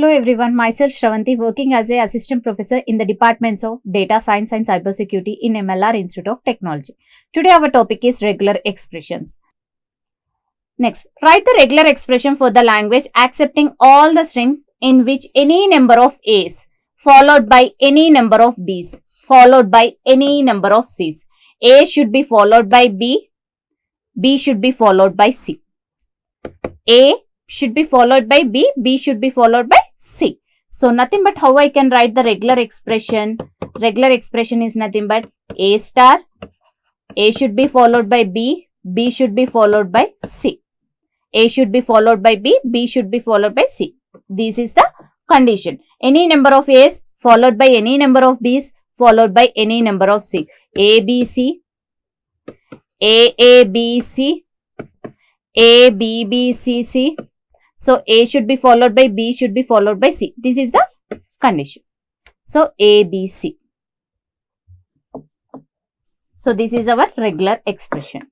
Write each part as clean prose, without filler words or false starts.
Hello everyone, myself Sravanthi, working as a assistant professor in the departments of Data Science and Cybersecurity in MLR Institute of Technology. Today our topic is regular expressions. Next, write the regular expression for the language accepting all the strings in which any number of A's followed by any number of B's followed by any number of C's. A should be followed by B, B should be followed by C. A should be followed by B, B should be followed by C. So, nothing but how I can write the regular expression. Regular expression is nothing but A star, A should be followed by B, B should be followed by C. A should be followed by B, B should be followed by C. This is the condition. Any number of A's followed by any number of B's followed by any number of C. A, B, C, A, B, C, A, B, B, C, C. So, A should be followed by B should be followed by C. This is the condition. So, A, B, C. So, this is our regular expression.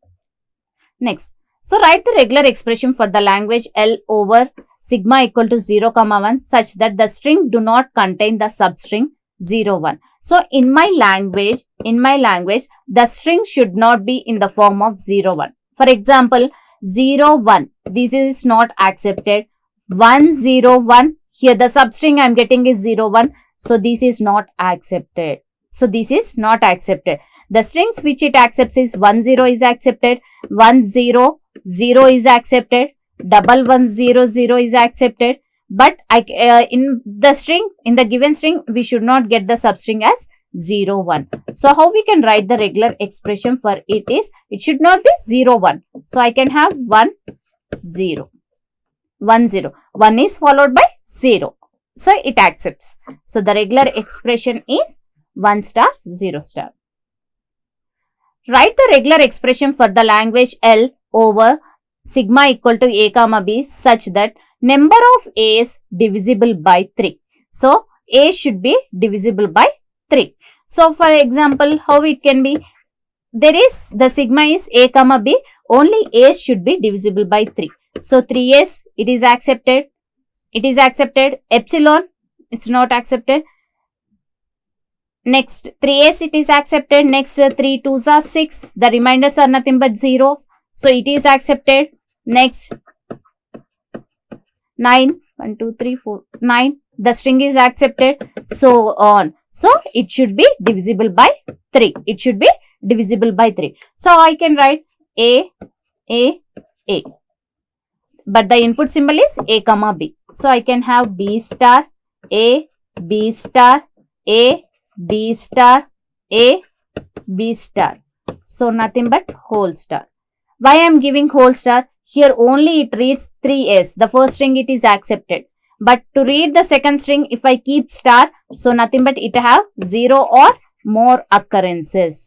Next. So, write the regular expression for the language L over sigma equal to 0, 1 such that the string do not contain the substring 0, 1. So, in my language, the string should not be in the form of 0, 1. For example, 0, 1, this is not accepted. 1, 0, 1, here the substring I am getting is 0, 1. So, this is not accepted. The strings which it accepts is 1, 0 is accepted, 1, 0, 0 is accepted, 1, 1, 0, 0 is accepted. But in the given string, we should not get the substring as 0, 1. So, how we can write the regular expression for it is, it should not be 0, 1. So, I can have 1, 0. 1, 0. 1 is followed by 0. So, it accepts. So, the regular expression is 1 star, 0 star. Write the regular expression for the language L over sigma equal to A comma B such that number of A's divisible by 3. So, A should be divisible by 3. So, for example, how it can be? The sigma is A comma B, only A should be divisible by 3. So, 3A's, it is accepted. Epsilon, it's not accepted. Next, 3A's, it is accepted. Next, 3 2's are 6. The reminders are nothing but 0. So, it is accepted. Next, 9, 1, 2, 3, 4, 9. The string is accepted. So on. So, it should be divisible by 3. So, I can write A. But the input symbol is A comma B. So, I can have B star, A, B star, A, B star, A, B star. So, nothing but whole star. Why I am giving whole star? Here only it reads 3A's. The first string it is accepted. But to read the second string, if I keep star, so nothing but it have 0 or more occurrences.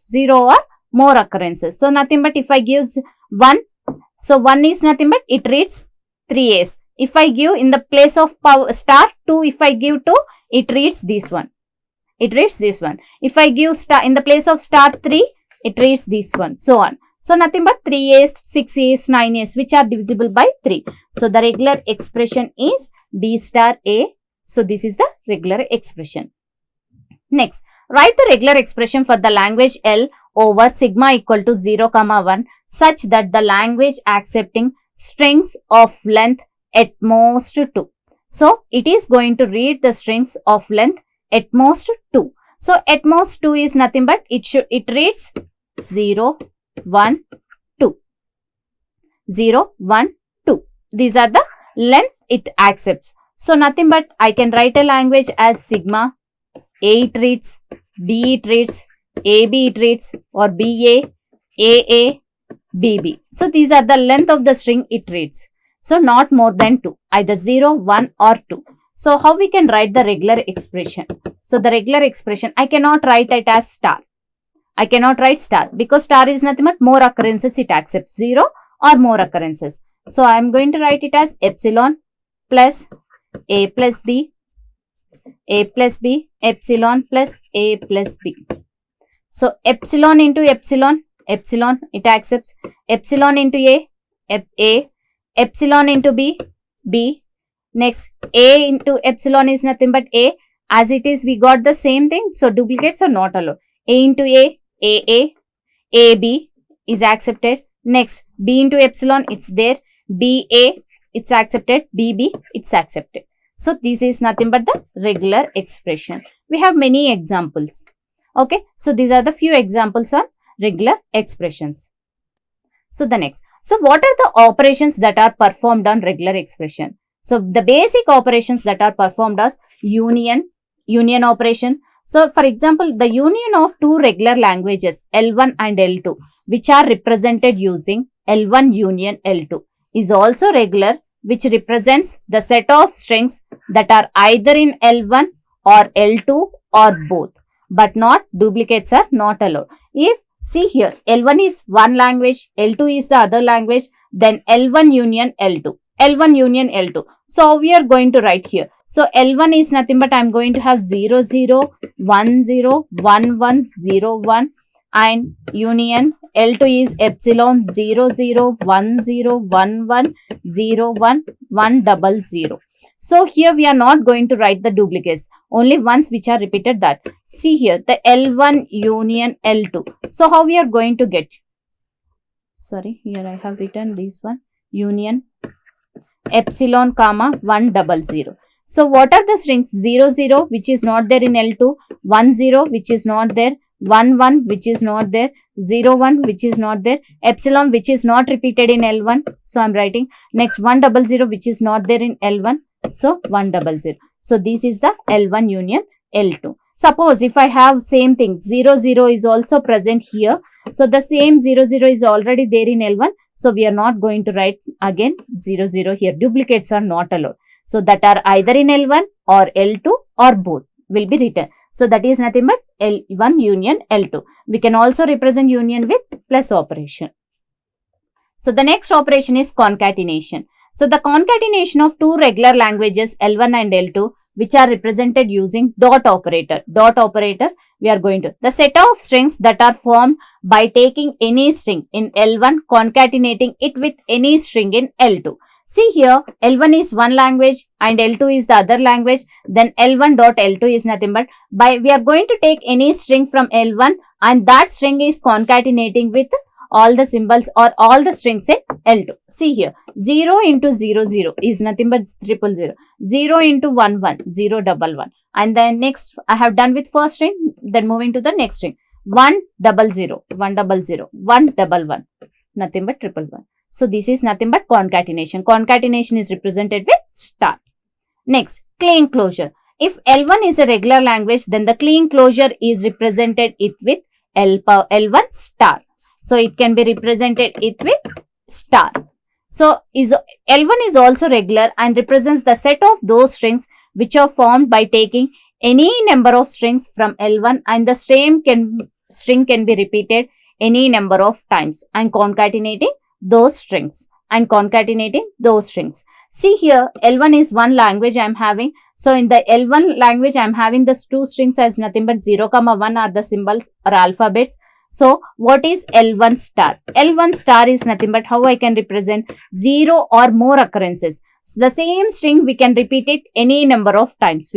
So, nothing but if I give 1, so 1 is nothing but it reads 3A's. If I give in the place of star 2, if I give 2, it reads this one. If I give star in the place of star 3, it reads this one. So on. So, nothing but 3A's, 6A's, 9A's which are divisible by 3. So, the regular expression is B star A. So, this is the regular expression. Next, write the regular expression for the language L over sigma equal to 0, 1 such that the language accepting strings of length at most 2. So, it is going to read the strings of length at most 2. So, at most 2 is nothing but it reads 0, 1, 2. 0, 1, 2. These are the length it accepts. So, nothing but I can write a language as sigma. A it reads, B it reads, AB it reads or BA, AA, BB. So, these are the length of the string it reads. So, not more than 2, either 0, 1 or 2. So, how we can write the regular expression? So, the regular expression, I cannot write it as star. I cannot write star because star is nothing but more occurrences it accepts, 0 or more occurrences. So, I am going to write it as epsilon plus A plus B, epsilon plus A plus B. So, epsilon into epsilon it accepts, epsilon into A, epsilon into B, Next, A into epsilon is nothing but A. As it is, we got the same thing. So, duplicates are not allowed. A into A, AB is accepted. Next, B into epsilon, it's there. BA, it's accepted. BB, it's accepted. So, this is nothing but the regular expression. We have many examples. Okay, so these are the few examples on regular expressions. So, the next. So, what are the operations that are performed on regular expression? So, the basic operations that are performed as union operation. So, for example, the union of two regular languages L1 and L2, which are represented using L1 union L2, is also regular, which represents the set of strings that are either in L1 or L2 or both, but not duplicates are not allowed. If see here, L1 is one language, L2 is the other language, then L1 union L2. L1 union L2. So, we are going to write here. So, L1 is nothing but I am going to have 0, 0, 1, 0, 1, 1, 0, 1 and union L2 is epsilon 0, 0, 1, 0, 1, 1, 0, 1, 1, double 0. So, here we are not going to write the duplicates, only ones which are repeated that. See here, the L1 union L2. So, how we are going to get? Sorry, here I have written this one, union epsilon comma 1 double 0. So, what are the strings? 0 0 which is not there in L2, 1 0 which is not there, 1 1 which is not there, 0 1 which is not there, epsilon which is not repeated in L1. So, I am writing next 1 double 0 which is not there in L1. So, 1 double 0. So, this is the L1 union L2. Suppose if I have same thing 0 0 is also present here. So, the same 0 0 is already there in L1. So, we are not going to write again 0 0 here. Duplicates are not allowed. So, that are either in L1 or L2 or both will be written. So, that is nothing but L1 union L2. We can also represent union with plus operation. So, the next operation is concatenation. So, the concatenation of two regular languages L1 and L2 which are represented using dot operator. Dot operator, we are going to the set of strings that are formed by taking any string in L1, concatenating it with any string in L2. See here, L1 is one language and L2 is the other language. Then L1 dot L2 is nothing but we are going to take any string from L1 and that string is concatenating with all the symbols or all the strings in L2. See here, 0 into 0 0 is nothing but 0 0 0. 0 into 1 1, 0 double 1. And then next I have done with first string, then moving to the next string. 1 double 0, 1 double 0, 1 double 1, nothing but 1 1. So, this is nothing but concatenation. Concatenation is represented with star. Next, clean closure. If L1 is a regular language, then the clean closure is represented it with L1 star. So, it can be represented it with star. So, L1 is also regular and represents the set of those strings which are formed by taking any number of strings from L1 and the same string can be repeated any number of times and concatenating those strings See here, L1 is one language I am having. So, in the L1 language, I am having the two strings as nothing but 0, 1 are the symbols or alphabets. So, what is L1 star? L1 star is nothing but how I can represent 0 or more occurrences. So, the same string we can repeat it any number of times.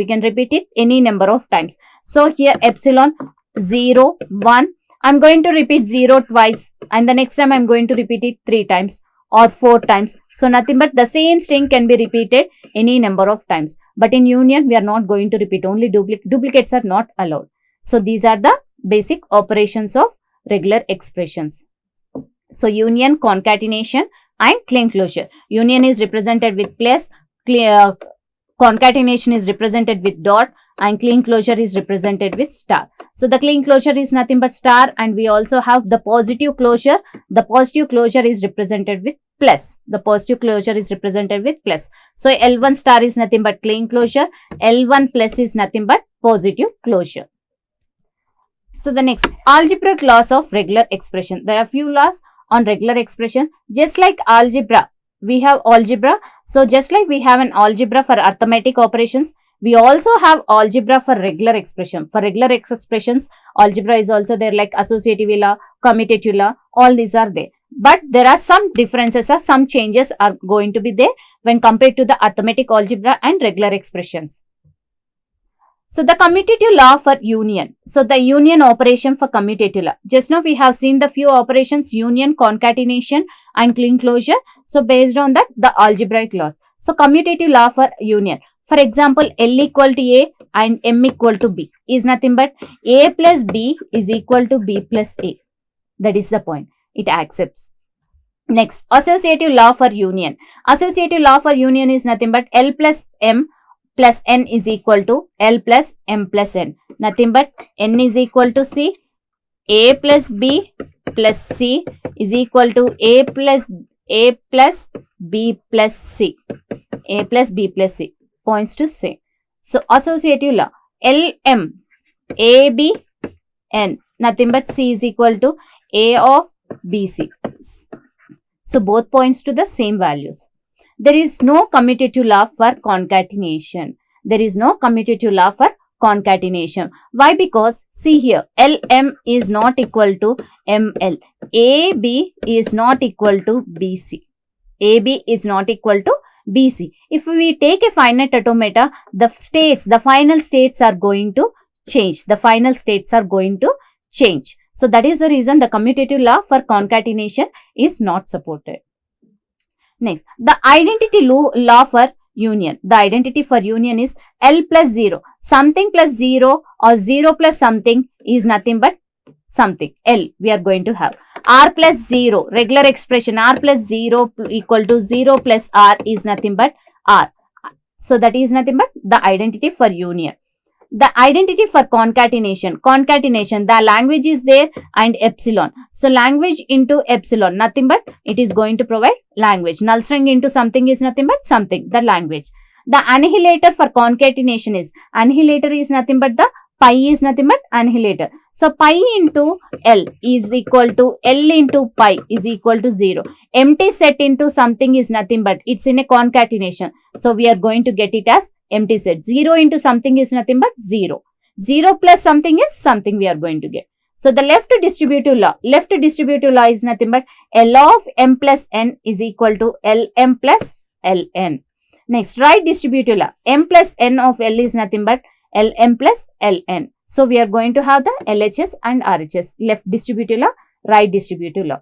So, here epsilon 0, 1. I am going to repeat 0 twice and the next time I am going to repeat it 3 times or 4 times. So, nothing but the same string can be repeated any number of times. But in union, we are not going to repeat, only duplicates are not allowed. So, these are the basic operations of regular expressions. So, union, concatenation and clean closure. Union is represented with plus, concatenation is represented with dot and clean closure is represented with star. So, the clean closure is nothing but star and we also have the positive closure. The positive closure is represented with plus. So, L1 star is nothing but clean closure. L1 plus is nothing but positive closure. So, the next, algebraic laws of regular expression. There are few laws on regular expression. Just like algebra, we have algebra. So, just like we have an algebra for arithmetic operations, we also have algebra for regular expression. For regular expressions, algebra is also there like associative law, commutative law, all these are there. but there are some differences or some changes are going to be there when compared to the arithmetic algebra and regular expressions. So the commutative law for union. So the union operation for commutative law. Just now we have seen the few operations: union, concatenation and closure. So based on that, the algebraic laws. So commutative law for union. For example, L equal to A and M equal to B is nothing but A plus B is equal to B plus A. That is the point. It accepts. Next, associative law for union. Associative law for union is nothing but L plus M plus N is equal to L plus M plus N. Nothing but N is equal to C. A plus B plus C is equal to A plus B plus C. A plus B plus C. Points to C. So, associative law. L M A B N. Nothing but C is equal to A of B C. So, both points to the same values. There is no commutative law for concatenation. There is no commutative law for concatenation. Why? Because see here, LM is not equal to ML. AB is not equal to BC. AB is not equal to BC. If we take a finite automata, the final states are going to change. The final states are going to change. So that is the reason the commutative law for concatenation is not supported. Next, the identity law for union. The identity for union is L plus 0. Something plus 0 or 0 plus something is nothing but something. L we are going to have. R plus 0, regular expression R plus 0 equal to 0 plus R is nothing but R. So that is nothing but the identity for union. The identity for concatenation. The language is there and epsilon. So language into epsilon, nothing but it is going to provide language. Null string into something is nothing but something, the language. The annihilator for concatenation is, annihilator is nothing but the pi is nothing but annihilator. So pi into L is equal to L into pi is equal to 0. Empty set into something is nothing but it's in a concatenation. So we are going to get it as empty set. 0 into something is nothing but 0. 0 plus something is something we are going to get. So the left distributive law is nothing but L of M plus N is equal to Lm plus Ln. Next, right distributive law. M plus N of L is nothing but Lm plus Ln. So we are going to have the LHS and RHS. Left distributive law, right distributive law.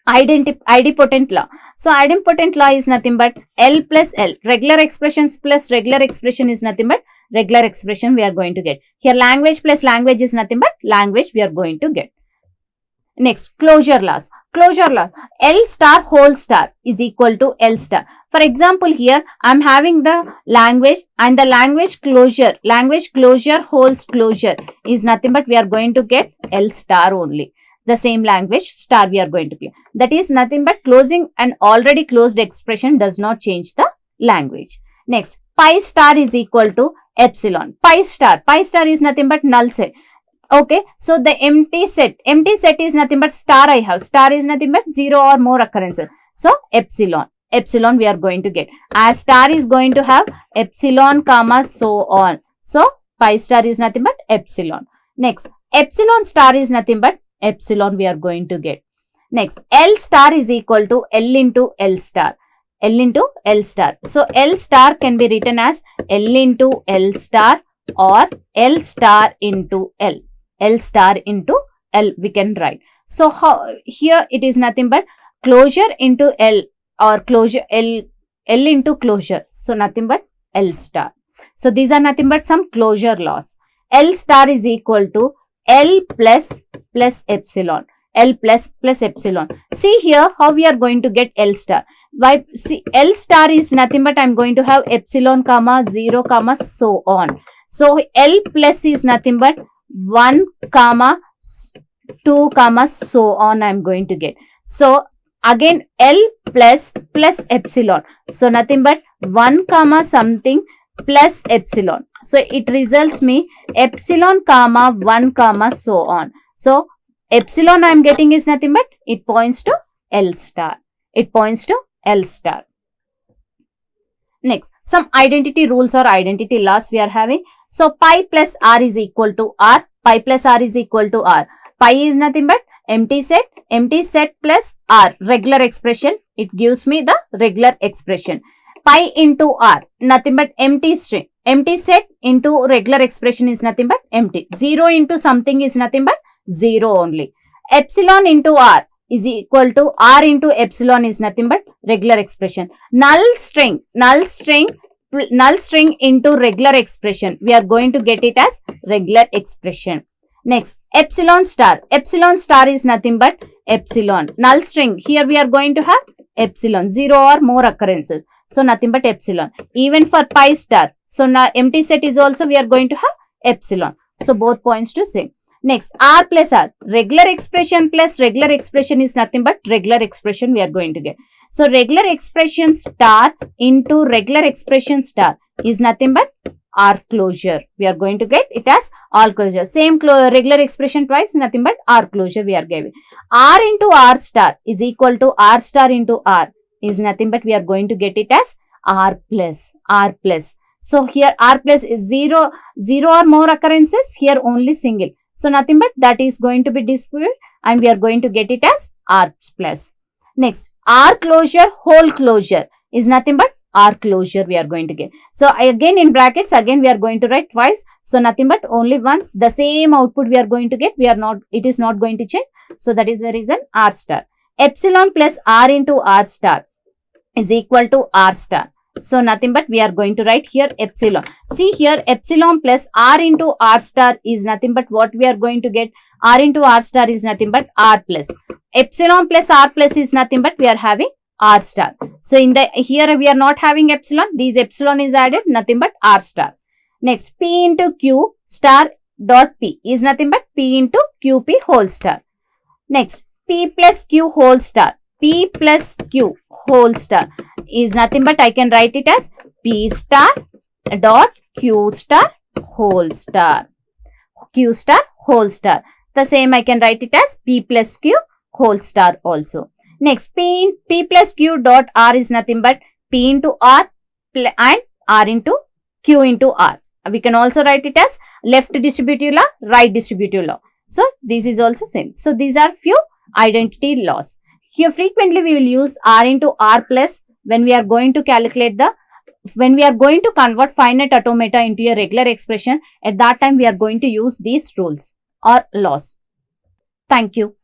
Idempotent law. So idempotent law is nothing but L plus L. Regular expressions plus regular expression is nothing but regular expression we are going to get. Here language plus language is nothing but language we are going to get. Next, closure laws. L star whole star is equal to L star. For example, here I am having the language and the language closure holds closure is nothing but we are going to get L star only. The same language star we are going to get. That is nothing but closing an already closed expression does not change the language. Next, pi star is equal to epsilon. Pi star is nothing but null set. Okay, so the empty set is nothing but star I have. Star is nothing but 0 or more occurrences. So epsilon we are going to get. As star is going to have epsilon comma so on. So pi star is nothing but epsilon. Next, epsilon star is nothing but epsilon we are going to get. Next, L star is equal to L into L star. So L star can be written as L into L star or L star into L. L star into L we can write. So here it is nothing but closure into L or closure L into closure. So nothing but L star. So these are nothing but some closure laws. L star is equal to L plus epsilon. L plus epsilon. See here how we are going to get L star. Why? See, L star is nothing but I am going to have epsilon comma 0 comma so on. So L plus is nothing but 1 comma 2 comma so on I am going to get. So again L plus epsilon. So nothing but 1 comma something plus epsilon. So it results me epsilon comma 1 comma so on. So epsilon I am getting is nothing but it points to L star. Next, some identity rules or identity laws we are having. So pi plus R is equal to R. Pi is nothing but empty set plus R, regular expression. It gives me the regular expression. Pi into R, nothing but empty string. Empty set into regular expression is nothing but empty. 0 into something is nothing but 0 only. Epsilon into R is equal to R into epsilon is nothing but regular expression. Null string into regular expression. We are going to get it as regular expression. Next, epsilon star is nothing but epsilon. Null string, here we are going to have epsilon, 0 or more occurrences. So, nothing but epsilon. Even for pi star, so now empty set is also we are going to have epsilon. So, both points to same. Next, R plus R, regular expression plus regular expression is nothing but regular expression we are going to get. So, regular expression star into regular expression star is nothing but R closure. We are going to get it as R closure. Same regular expression twice, nothing but R closure we are giving. R into R star is equal to R star into R is nothing but we are going to get it as R plus. So, here R plus is 0 or more occurrences, here only single. So, nothing but that is going to be disputed and we are going to get it as R plus. Next, R closure, whole closure is nothing but R closure we are going to get. So, again in brackets, again we are going to write twice. So, nothing but only once the same output we are going to get. It is not going to change. So, that is the reason R star. Epsilon plus R into R star is equal to R star. So, nothing but we are going to write here epsilon. See here epsilon plus R into R star is nothing but what we are going to get. R into R star is nothing but R plus. Epsilon plus R plus is nothing but we are having R star. So, here we are not having epsilon. These epsilon is added, nothing but R star. Next, P into Q star dot P is nothing but P into QP whole star. Next, P plus Q whole star. P plus Q whole star is nothing but I can write it as P star dot Q star whole star. Q star whole star. The same I can write it as P plus Q whole star also. Next, P plus Q dot R is nothing but P into R and R into Q into R. We can also write it as left distributive law, right distributive law. So, this is also same. So, these are few identity laws. Here frequently we will use R into R plus when we are going to convert finite automata into a regular expression. At that time we are going to use these rules or laws. Thank you.